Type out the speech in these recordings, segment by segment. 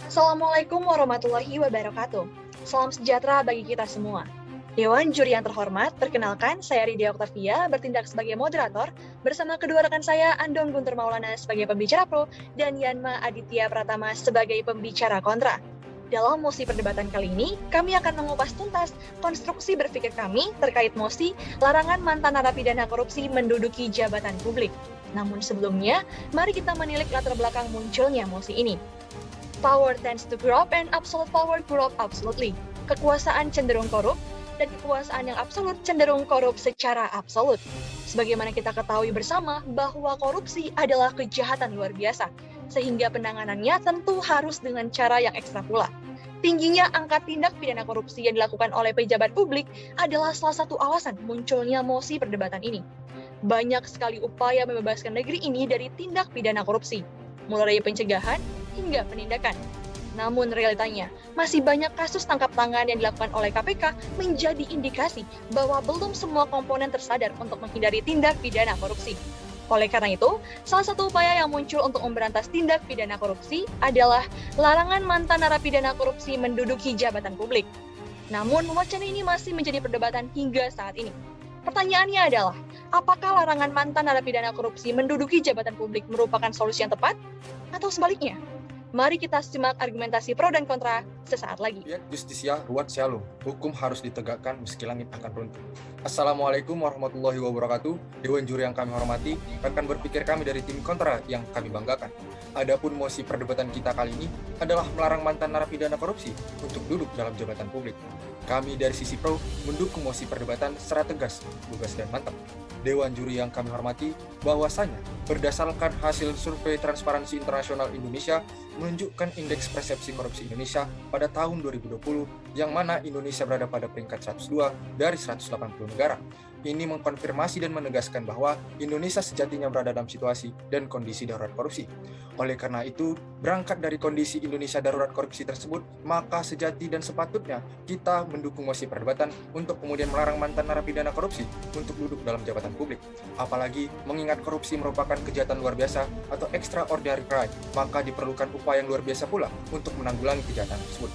Assalamualaikum warahmatullahi wabarakatuh. Salam sejahtera bagi kita semua. Dewan Juri yang terhormat, perkenalkan saya Ridya Oktavia bertindak sebagai moderator bersama kedua rekan saya Andong Guntur Maulana sebagai pembicara pro dan Yanma Aditya Pratama sebagai pembicara kontra. Dalam mosi perdebatan kali ini, kami akan mengupas tuntas konstruksi berpikir kami terkait mosi larangan mantan narapidana korupsi menduduki jabatan publik. Namun sebelumnya, mari kita menilik latar belakang munculnya mosi ini. Power tends to grow up and absolute power grow up absolutely. Kekuasaan cenderung korup dan kekuasaan yang absolut cenderung korup secara absolut. Sebagaimana kita ketahui bersama bahwa korupsi adalah kejahatan luar biasa, sehingga penanganannya tentu harus dengan cara yang ekstra pula. Tingginya angka tindak pidana korupsi yang dilakukan oleh pejabat publik adalah salah satu alasan munculnya mosi perdebatan ini. Banyak sekali upaya membebaskan negeri ini dari tindak pidana korupsi, mulai dari pencegahan hingga penindakan. Namun realitanya, masih banyak kasus tangkap tangan yang dilakukan oleh KPK menjadi indikasi bahwa belum semua komponen tersadar untuk menghindari tindak pidana korupsi. Oleh karena itu, salah satu upaya yang muncul untuk memberantas tindak pidana korupsi adalah larangan mantan narapidana korupsi menduduki jabatan publik. Namun, wacana ini masih menjadi perdebatan hingga saat ini. Pertanyaannya adalah, apakah larangan mantan narapidana korupsi menduduki jabatan publik merupakan solusi yang tepat? Atau sebaliknya? Mari kita simak argumentasi pro dan kontra sesaat lagi. Justisia ruat shalom. Hukum harus ditegakkan meski langit akan runtuh. Assalamualaikum warahmatullahi wabarakatuh. Dewan Juri yang kami hormati, rekan berpikir kami dari tim kontra yang kami banggakan. Adapun mosi perdebatan kita kali ini adalah melarang mantan narapidana korupsi untuk duduk dalam jabatan publik. Kami dari sisi pro mendukung mosi perdebatan secara tegas, lugas dan mantap. Dewan Juri yang kami hormati, bahwasanya berdasarkan hasil survei Transparansi Internasional Indonesia menunjukkan indeks persepsi korupsi Indonesia pada tahun 2020 yang mana Indonesia berada pada peringkat 102 dari 180 negara. Ini mengkonfirmasi dan menegaskan bahwa Indonesia sejatinya berada dalam situasi dan kondisi darurat korupsi. Oleh karena itu, berangkat dari kondisi Indonesia darurat korupsi tersebut, maka sejati dan sepatutnya kita mendukung mosi perdebatan untuk kemudian melarang mantan narapidana korupsi untuk duduk dalam jabatan publik. Apalagi mengingat korupsi merupakan kejahatan luar biasa atau extraordinary crime, maka diperlukan upaya yang luar biasa pula untuk menanggulangi kejahatan tersebut.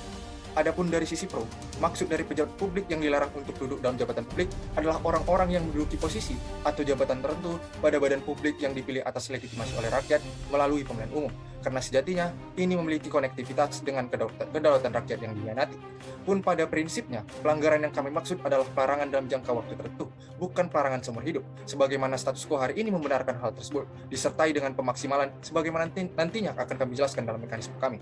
Adapun dari sisi pro, maksud dari pejabat publik yang dilarang untuk duduk dalam jabatan publik adalah orang-orang yang menduduki posisi atau jabatan tertentu pada badan publik yang dipilih atas legitimasi oleh rakyat melalui pemilihan umum, karena sejatinya ini memiliki konektivitas dengan kedaulatan rakyat yang dihianati. Pun pada prinsipnya, pelanggaran yang kami maksud adalah pelarangan dalam jangka waktu tertentu, bukan pelarangan seumur hidup, sebagaimana status quo hari ini membenarkan hal tersebut, disertai dengan pemaksimalan sebagaimana nantinya akan kami jelaskan dalam mekanisme kami.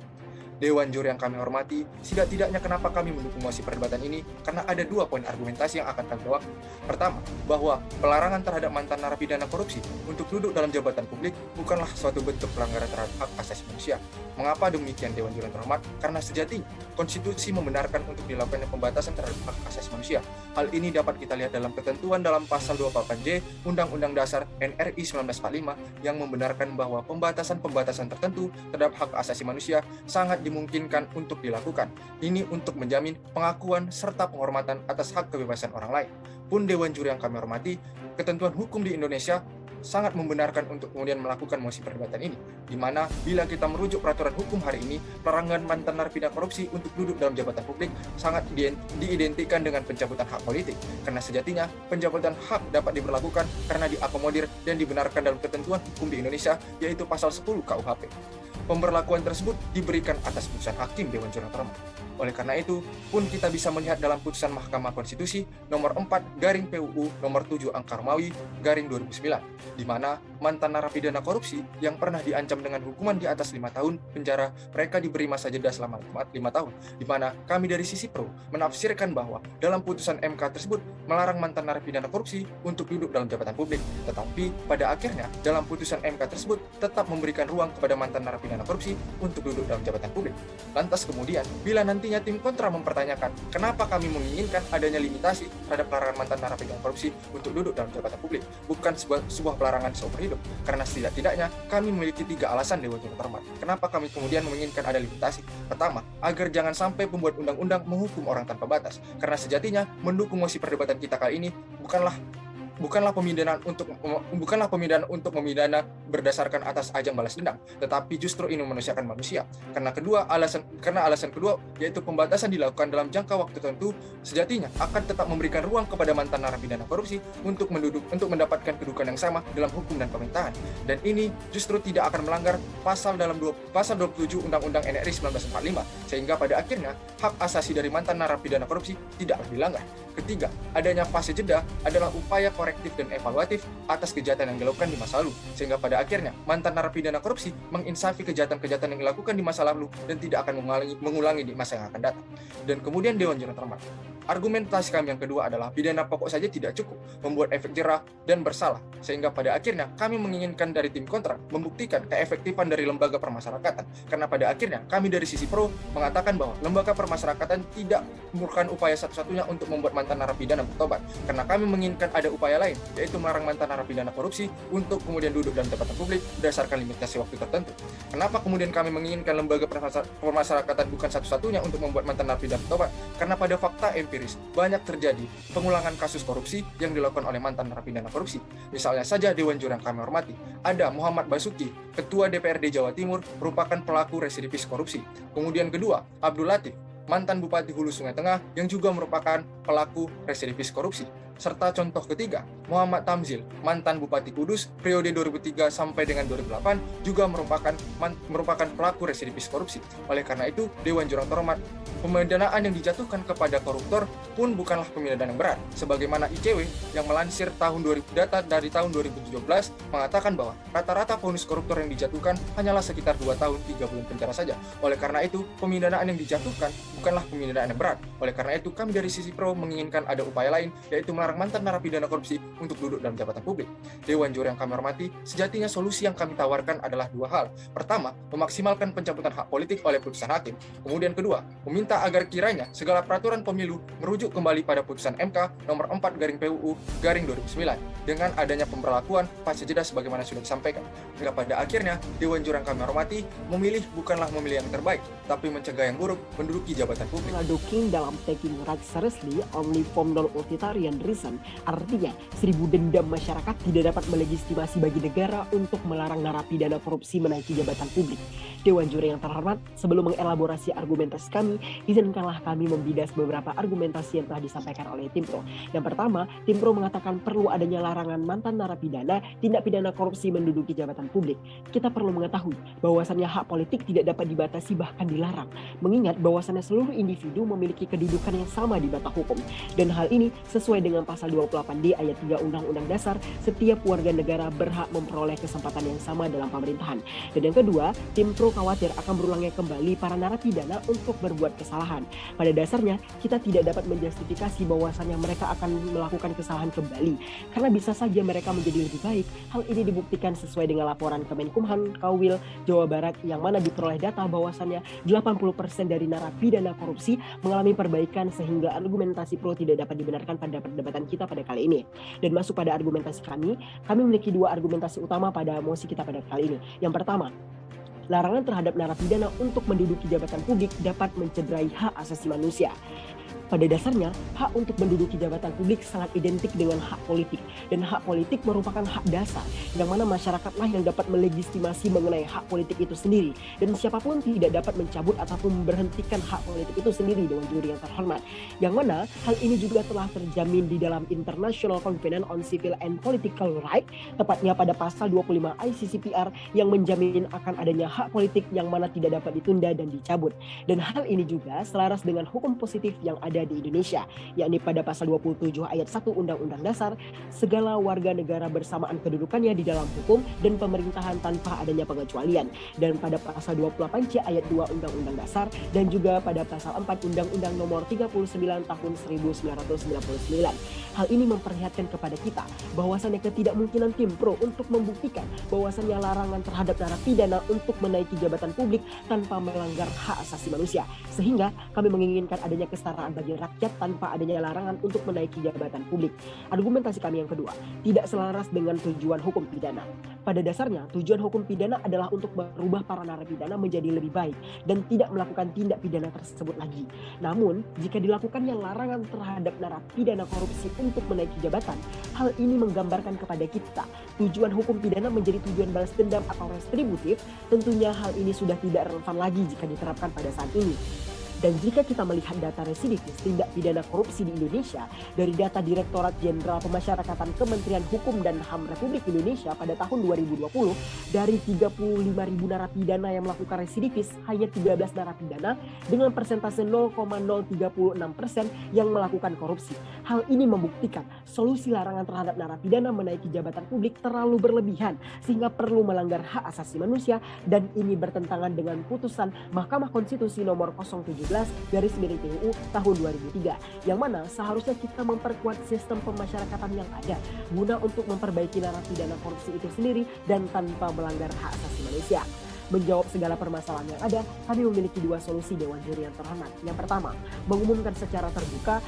Dewan Juri yang kami hormati, tidak-tidaknya kenapa kami mendukung mosi perdebatan ini, karena ada dua poin argumentasi yang akan kami bawakan. Pertama, bahwa pelarangan terhadap mantan narapidana korupsi untuk duduk dalam jabatan publik bukanlah suatu bentuk pelanggaran terhadap hak asasi manusia. Mengapa demikian Dewan Juri yang terhormat? Karena sejatinya, konstitusi membenarkan untuk dilakukannya pembatasan terhadap hak asasi manusia. Hal ini dapat kita lihat dalam ketentuan dalam pasal 28J Undang-Undang Dasar NRI 1945 yang membenarkan bahwa pembatasan-pembatasan tertentu terhadap hak asasi manusia sangat dimungkinkan untuk dilakukan. Ini untuk menjamin pengakuan serta penghormatan atas hak kebebasan orang lain. Pun Dewan Juri yang kami hormati, ketentuan hukum di Indonesia sangat membenarkan untuk kemudian melakukan mosi perdebatan ini, di mana bila kita merujuk peraturan hukum hari ini, pelarangan mantan narapidana korupsi untuk duduk dalam jabatan publik sangat diidentikan dengan pencabutan hak politik, karena sejatinya pencabutan hak dapat diberlakukan karena diakomodir dan dibenarkan dalam ketentuan hukum di Indonesia, yaitu pasal 10 KUHP. Pemberlakuan tersebut diberikan atas putusan hakim Dewan Juri yang terhormat. Oleh karena itu, pun kita bisa melihat dalam putusan Mahkamah Konstitusi nomor 4/PUU nomor 7 angka Romawi /2009, di mana mantan narapidana korupsi yang pernah diancam dengan hukuman di atas 5 tahun penjara, mereka diberi masa jeda selama 5 tahun, di mana kami dari sisi pro menafsirkan bahwa dalam putusan MK tersebut melarang mantan narapidana korupsi untuk duduk dalam jabatan publik, tetapi pada akhirnya dalam putusan MK tersebut tetap memberikan ruang kepada mantan narapidana korupsi untuk duduk dalam jabatan publik. Lantas kemudian, bila nantinya tim kontra mempertanyakan kenapa kami menginginkan adanya limitasi terhadap pelarangan mantan narapidana korupsi untuk duduk dalam jabatan publik, bukan sebuah pelarangan seumur hidup, karena setidak-tidaknya kami memiliki 3 alasan Dewan Juri terhormat. Kenapa kami kemudian menginginkan ada limitasi? Pertama, agar jangan sampai pembuat undang-undang menghukum orang tanpa batas, karena sejatinya mendukung mosi perdebatan kita kali ini bukanlah bukanlah pemindahan untuk memidana berdasarkan atas ajang balas dendam, tetapi justru ini memanusiakan manusia. Karena alasan kedua yaitu pembatasan dilakukan dalam jangka waktu tertentu sejatinya akan tetap memberikan ruang kepada mantan narapidana korupsi untuk mendapatkan kedudukan yang sama dalam hukum dan pemerintahan. Dan ini justru tidak akan melanggar pasal 27 Undang-Undang NRI 1945, sehingga pada akhirnya hak asasi dari mantan narapidana korupsi tidak dilanggar. Ketiga, adanya fase jeda adalah upaya korektif dan evaluatif atas kejahatan yang dilakukan di masa lalu, sehingga pada akhirnya mantan narapidana korupsi menginsafi kejahatan-kejahatan yang dilakukan di masa lalu dan tidak akan mengulangi di masa yang akan datang. Dan kemudian Dewan Juri yang terhormat, argumentasi kami yang kedua adalah pidana pokok saja tidak cukup membuat efek jerah dan bersalah, sehingga pada akhirnya kami menginginkan dari tim kontra membuktikan keefektifan dari lembaga permasyarakatan, karena pada akhirnya kami dari sisi pro mengatakan bahwa lembaga permasyarakatan tidak merupakan upaya satu-satunya untuk membuat mantan narapidana bertobat, karena kami menginginkan ada upaya lain, yaitu melarang mantan narapidana korupsi untuk kemudian duduk dalam jabatan publik berdasarkan limitasi waktu tertentu. Kenapa kemudian kami menginginkan lembaga permasyarakatan bukan satu-satunya untuk membuat mantan narapidana bertobat? Karena pada fakta empiris banyak terjadi pengulangan kasus korupsi yang dilakukan oleh mantan narapidana korupsi. Misalnya saja Dewan Juri yang kami hormati, ada Muhammad Basuki, Ketua DPRD Jawa Timur, merupakan pelaku residivis korupsi. Kemudian kedua, Abdul Latif, mantan Bupati Hulu Sungai Tengah yang juga merupakan pelaku residivis korupsi. Serta contoh ketiga, Muhammad Tamzil, mantan Bupati Kudus periode 2003 sampai dengan 2008 juga merupakan pelaku residivis korupsi. Oleh karena itu, Dewan Juri yang terhormat, pemidanaan yang dijatuhkan kepada koruptor pun bukanlah pemidanaan yang berat. Sebagaimana ICW yang melansir data dari tahun 2017 mengatakan bahwa rata-rata vonis koruptor yang dijatuhkan hanyalah sekitar 2 tahun 3 bulan penjara saja. Oleh karena itu, pemidanaan yang dijatuhkan bukanlah pemidanaan yang berat. Oleh karena itu, kami dari sisi pro menginginkan ada upaya lain, yaitu melarang mantan narapidana korupsi untuk duduk dalam jabatan publik. Dewan Juri yang kami hormati, sejatinya solusi yang kami tawarkan adalah dua hal. Pertama, memaksimalkan pencabutan hak politik oleh putusan hakim. Kemudian kedua, meminta agar kiranya segala peraturan pemilu merujuk kembali pada putusan MK nomor 4/PUU/2009 dengan adanya pemberlakuan fase jeda sebagaimana sudah disampaikan. Hingga pada akhirnya, Dewan Juri yang kami hormati, memilih bukanlah memilih yang terbaik, tapi mencegah yang buruk menduduki jabatan publik. King dalam taking rights seriously only from non-authoritarian reason, artinya 1000 dendam masyarakat tidak dapat melegitimasi bagi negara untuk melarang narapidana korupsi menaiki jabatan publik. Dewan Juri yang terhormat, sebelum mengelaborasi argumentasi kami, izinkanlah kami membidas beberapa argumentasi yang telah disampaikan oleh tim pro. Yang pertama, tim pro mengatakan perlu adanya larangan mantan narapidana tindak pidana korupsi menduduki jabatan publik. Kita perlu mengetahui bahwasannya hak politik tidak dapat dibatasi bahkan dilarang, mengingat bahwasannya seluruh individu memiliki kedudukan yang sama di mata hukum. Dan hal ini sesuai dengan pasal 28D ayat 3 Undang-Undang Dasar, setiap warga negara berhak memperoleh kesempatan yang sama dalam pemerintahan. Dan yang kedua, tim pro khawatir akan berulangnya kembali para narapidana untuk berbuat kesalahan. Pada dasarnya, kita tidak dapat menjustifikasi bahwasannya mereka akan melakukan kesalahan kembali, karena bisa saja mereka menjadi lebih baik. Hal ini dibuktikan sesuai dengan laporan Kemenkumham Kawil Jawa Barat yang mana diperoleh data bahwasannya 80% dari narapidana korupsi mengalami perbaikan, sehingga argumentasi pro tidak dapat dibenarkan pada perdebatan kita pada kali ini. Dan masuk pada argumentasi kami memiliki dua argumentasi utama pada mosi kita pada kali ini. Yang pertama, larangan terhadap narapidana untuk menduduki jabatan publik dapat mencederai hak asasi manusia. Pada dasarnya, hak untuk menduduki jabatan publik sangat identik dengan hak politik, dan hak politik merupakan hak dasar, yang mana masyarakatlah yang dapat melegitimasi mengenai hak politik itu sendiri, dan siapapun tidak dapat mencabut ataupun memberhentikan hak politik itu sendiri. Dewan Juri yang terhormat, yang mana hal ini juga telah terjamin di dalam International Covenant on Civil and Political Rights, tepatnya pada pasal 25 ICCPR yang menjamin akan adanya hak politik yang mana tidak dapat ditunda dan dicabut. Dan hal ini juga selaras dengan hukum positif yang ada di Indonesia, yakni pada pasal 27 ayat 1 Undang-Undang Dasar, segala warga negara bersamaan kedudukannya di dalam hukum dan pemerintahan tanpa adanya pengecualian. Dan pada pasal 28C ayat 2 Undang-Undang Dasar, dan juga pada pasal 4 Undang-Undang nomor 39 tahun 1999. Hal ini memperlihatkan kepada kita bahwasannya ketidakmungkinan tim pro untuk membuktikan bahwasannya larangan terhadap narapidana untuk menaiki jabatan publik tanpa melanggar hak asasi manusia, sehingga kami menginginkan adanya kesetaraan bagi bagi rakyat tanpa adanya larangan untuk menaiki jabatan publik. Argumentasi kami yang kedua, tidak selaras dengan tujuan hukum pidana. Pada dasarnya, tujuan hukum pidana adalah untuk merubah para narapidana menjadi lebih baik dan tidak melakukan tindak pidana tersebut lagi. Namun, jika dilakukannya larangan terhadap narapidana korupsi untuk menaiki jabatan, hal ini menggambarkan kepada kita tujuan hukum pidana menjadi tujuan balas dendam atau retributif. Tentunya hal ini sudah tidak relevan lagi jika diterapkan pada saat ini. Dan jika kita melihat data residivis tindak pidana korupsi di Indonesia dari data Direktorat Jenderal Pemasyarakatan Kementerian Hukum dan HAM Republik Indonesia pada tahun 2020, dari 35.000 narapidana yang melakukan residivis, hanya 13 narapidana dengan persentase 0,036% yang melakukan korupsi. Hal ini membuktikan solusi larangan terhadap narapidana menaiki jabatan publik terlalu berlebihan sehingga perlu melanggar hak asasi manusia, dan ini bertentangan dengan putusan Mahkamah Konstitusi nomor 017/PUU tahun 2003 yang mana seharusnya kita memperkuat sistem pemasyarakatan yang ada guna untuk memperbaiki narapidana korupsi itu sendiri dan tanpa melanggar hak asasi manusia. Menjawab segala permasalahan yang ada, kami memiliki dua solusi Dewan Juri yang terhormat. Yang pertama, mengumumkan secara terbuka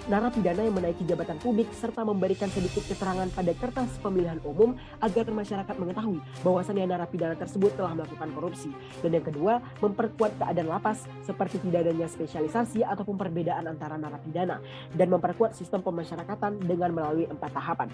narapidana yang menaiki jabatan publik serta memberikan sedikit keterangan pada kertas pemilihan umum agar masyarakat mengetahui bahwasannya narapidana tersebut telah melakukan korupsi. Dan yang kedua, memperkuat keadaan lapas seperti tidak adanya spesialisasi ataupun perbedaan antara narapidana dan memperkuat sistem pemasyarakatan dengan melalui 4 tahapan.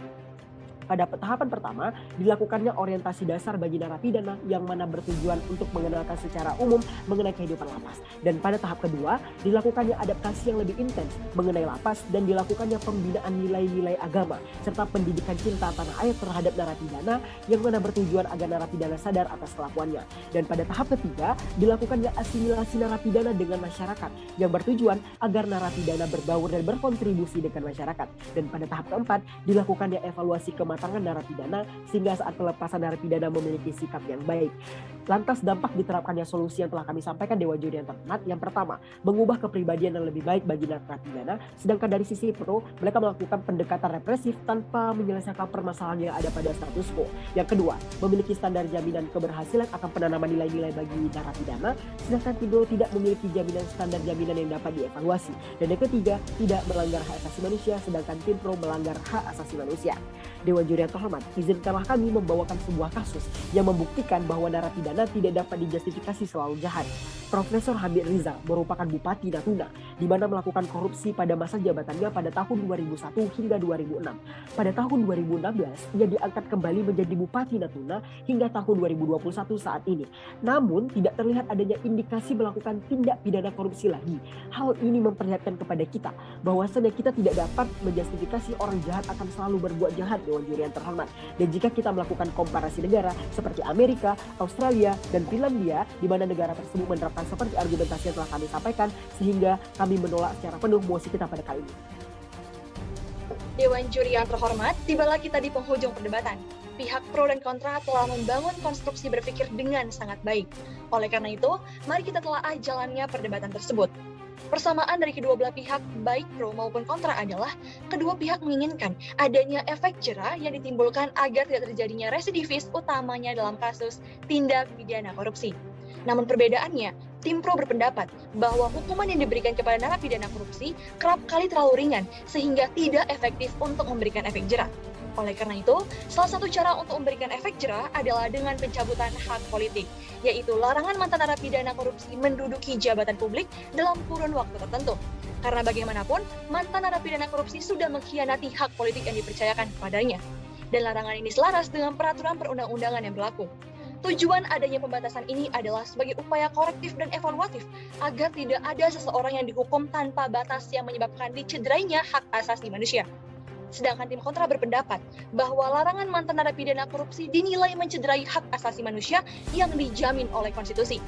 Pada tahapan pertama, dilakukannya orientasi dasar bagi narapidana yang mana bertujuan untuk mengenalkan secara umum mengenai kehidupan lapas. Dan pada tahap kedua, dilakukannya adaptasi yang lebih intens mengenai lapas dan dilakukannya pembinaan nilai-nilai agama serta pendidikan cinta tanah air terhadap narapidana yang mana bertujuan agar narapidana sadar atas kelakuannya. Dan pada tahap ketiga, dilakukannya asimilasi narapidana dengan masyarakat yang bertujuan agar narapidana berbaur dan berkontribusi dengan masyarakat. Dan pada tahap keempat, dilakukannya evaluasi kematangan narapidana sehingga saat pelepasan narapidana memiliki sikap yang baik. Lantas dampak diterapkannya solusi yang telah kami sampaikan Dewan Juri yang terhormat. Yang pertama, mengubah kepribadian yang lebih baik bagi narapidana, sedangkan dari sisi pro, mereka melakukan pendekatan represif tanpa menyelesaikan permasalahan yang ada pada status quo. Yang kedua, memiliki standar jaminan keberhasilan akan penanaman nilai-nilai bagi narapidana, sedangkan pro tidak memiliki jaminan standar jaminan yang dapat dievaluasi. Dan yang ketiga, tidak melanggar hak asasi manusia, sedangkan tim pro melanggar hak asasi manusia. Dewan Juri yang terhormat, izinkanlah kami membawakan sebuah kasus yang membuktikan bahwa narapidana tidak dapat dijustifikasi selalu jahat. Profesor Habib Rizal merupakan Bupati Natuna, di mana melakukan korupsi pada masa jabatannya pada tahun 2001 hingga 2006. Pada tahun 2016, ia diangkat kembali menjadi Bupati Natuna hingga tahun 2021 saat ini. Namun, tidak terlihat adanya indikasi melakukan tindak pidana korupsi lagi. Hal ini memperlihatkan kepada kita bahwasannya kita tidak dapat menjustifikasi orang jahat akan selalu berbuat jahat, Dewan Juri yang terhormat. Dan jika kita melakukan komparasi negara seperti Amerika, Australia, dan Finlandia, di mana negara tersebut menerapkan seperti argumentasi yang telah kami sampaikan, sehingga kami menolak secara penuh mosi kita pada kali ini. Dewan Juri yang terhormat, tibalah kita di penghujung perdebatan. Pihak pro dan kontra telah membangun konstruksi berpikir dengan sangat baik. Oleh karena itu, mari kita telaah jalannya perdebatan tersebut. Persamaan dari kedua belah pihak, baik pro maupun kontra adalah kedua pihak menginginkan adanya efek jera yang ditimbulkan agar tidak terjadinya residivis utamanya dalam kasus tindak pidana korupsi. Namun perbedaannya, tim pro berpendapat bahwa hukuman yang diberikan kepada narapidana korupsi kerap kali terlalu ringan sehingga tidak efektif untuk memberikan efek jera. Oleh karena itu, salah satu cara untuk memberikan efek jera adalah dengan pencabutan hak politik, yaitu larangan mantan narapidana korupsi menduduki jabatan publik dalam kurun waktu tertentu. Karena bagaimanapun, mantan narapidana korupsi sudah mengkhianati hak politik yang dipercayakan kepadanya. Dan larangan ini selaras dengan peraturan perundang-undangan yang berlaku. Tujuan adanya pembatasan ini adalah sebagai upaya korektif dan evaluatif agar tidak ada seseorang yang dihukum tanpa batas yang menyebabkan dicederainya hak asasi manusia. Sedangkan tim kontra berpendapat bahwa larangan mantan narapidana korupsi dinilai mencederai hak asasi manusia yang dijamin oleh konstitusi.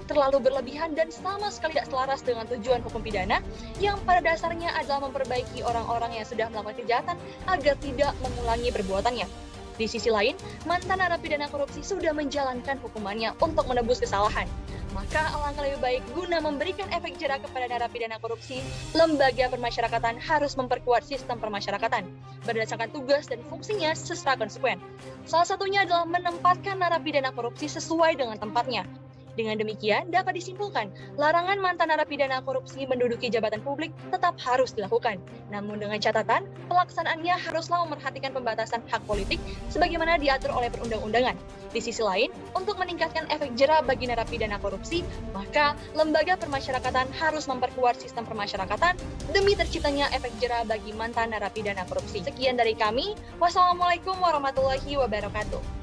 Terlalu berlebihan dan sama sekali tidak selaras dengan tujuan hukum pidana yang pada dasarnya adalah memperbaiki orang-orang yang sudah melakukan kejahatan agar tidak mengulangi perbuatannya. Di sisi lain, mantan narapidana korupsi sudah menjalankan hukumannya untuk menebus kesalahan. Maka alangkah lebih baik guna memberikan efek jera kepada narapidana korupsi, lembaga permasyarakatan harus memperkuat sistem permasyarakatan berdasarkan tugas dan fungsinya secara konsekuen. Salah satunya adalah menempatkan narapidana korupsi sesuai dengan tempatnya, Dengan demikian, dapat disimpulkan, larangan mantan narapidana korupsi menduduki jabatan publik tetap harus dilakukan. Namun dengan catatan, pelaksanaannya haruslah memerhatikan pembatasan hak politik sebagaimana diatur oleh perundang-undangan. Di sisi lain, untuk meningkatkan efek jera bagi narapidana korupsi, maka lembaga permasyarakatan harus memperkuat sistem permasyarakatan demi terciptanya efek jera bagi mantan narapidana korupsi. Sekian dari kami. Wassalamualaikum warahmatullahi wabarakatuh.